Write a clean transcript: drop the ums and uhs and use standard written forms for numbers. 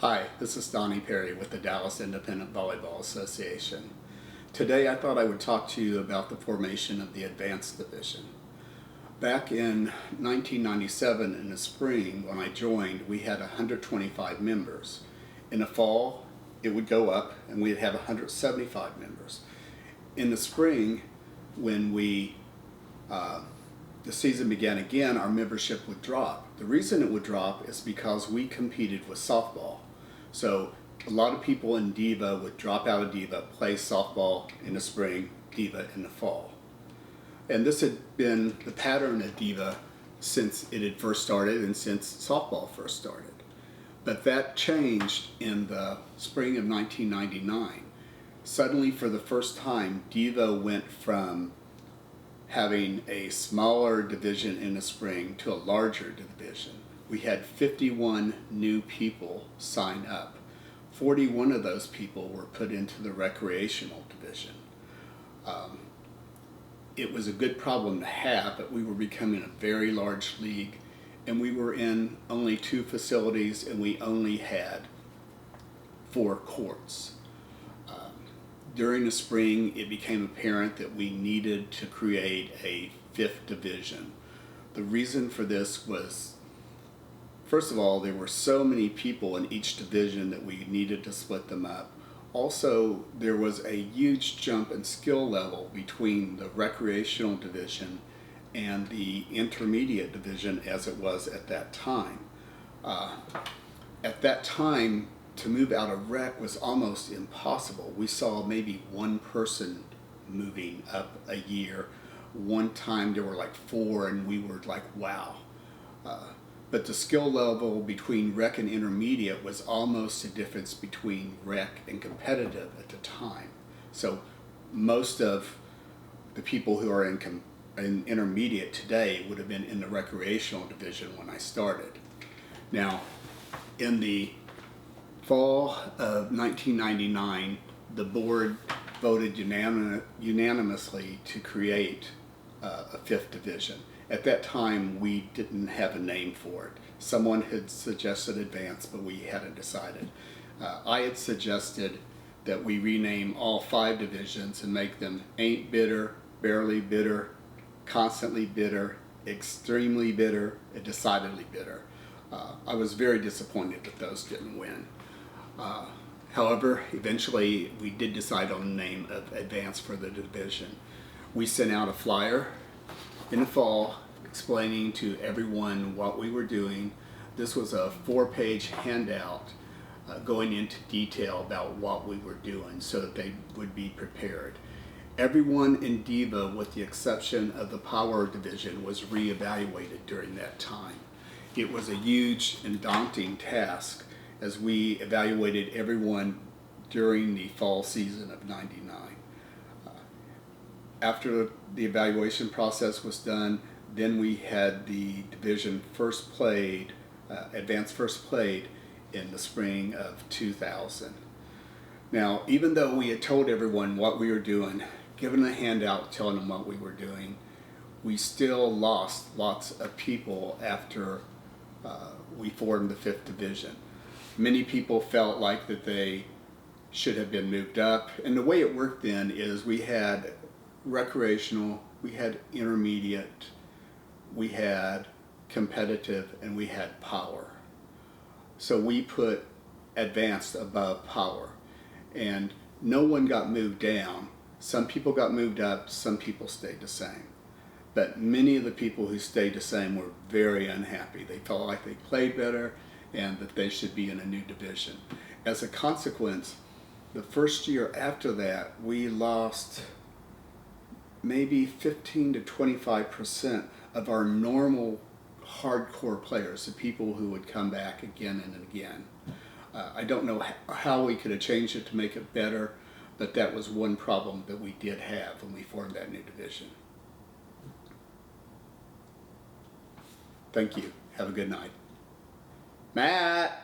Hi, this is Donny with the Dallas Independent Volleyball Association. Today I thought I would talk to you about the formation of the Advanced Division. Back in 1997 in the spring when I joined, we had 125 members. In the fall it would go up and we'd have 175 members. In the spring when the season began again, our membership would drop. The reason it would drop is because we competed with softball. So a lot of people in Diva would drop out of Diva, play softball in the spring, Diva in the fall. And this had been the pattern of Diva since it had first started and since softball first started. But that changed in the spring of 1999. Suddenly, for the first time, Diva went from having a smaller division in the spring to a larger division. We had 51 new people sign up. 41 of those people were put into the recreational division. It was a good problem to have, but we were becoming a very large league, and we were in only 2 facilities, and we only had 4 courts. During the spring, it became apparent that we needed to create a 5th division. The reason for this was, first of all, there were so many people in each division that we needed to split them up. Also, there was a huge jump in skill level between the recreational division and the intermediate division as it was at that time. At that time, to move out of rec was almost impossible. We saw maybe 1 person moving up a year. One time there were like 4 and we were like, wow. But the skill level between rec and intermediate was almost a difference between rec and competitive at the time. So most of the people who are in intermediate today would have been in the recreational division when I started. Now, in the fall of 1999, the board voted unanimously to create a 5th division. At that time, we didn't have a name for it. Someone had suggested Advanced, but we hadn't decided. I had suggested that we rename all 5 divisions and make them Ain't Bitter, Barely Bitter, Constantly Bitter, Extremely Bitter, and Decidedly Bitter. I was very disappointed that those didn't win. However, eventually we did decide on the name of Advanced for the division. We sent out a flyer in the fall explaining to everyone what we were doing. This was a 4-page handout going into detail about what we were doing so that they would be prepared. Everyone in Diva, with the exception of the Power division, was reevaluated during that time. It was a huge and daunting task as we evaluated everyone during the fall season of '99. After the evaluation process was done, then we had the division first played, Advanced first played in the spring of 2000. Now, even though we had told everyone what we were doing, given a handout telling them what we were doing, we still lost lots of people after we formed the 5th division. Many people felt like that they should have been moved up, and the way it worked then is we had recreational, we had intermediate, we had competitive, and we had power. So we put Advanced above Power, and no one got moved down. Some people got moved up, some people stayed the same. But many of the people who stayed the same were very unhappy. They felt like they played better and that they should be in a new division. As a consequence, the first year after that, we lost maybe 15 to 25% of our normal hardcore players, the people who would come back again and again. I don't know how we could have changed it to make it better, but that was one problem that we did have when we formed that new division. Thank you. Have a good night. Matt!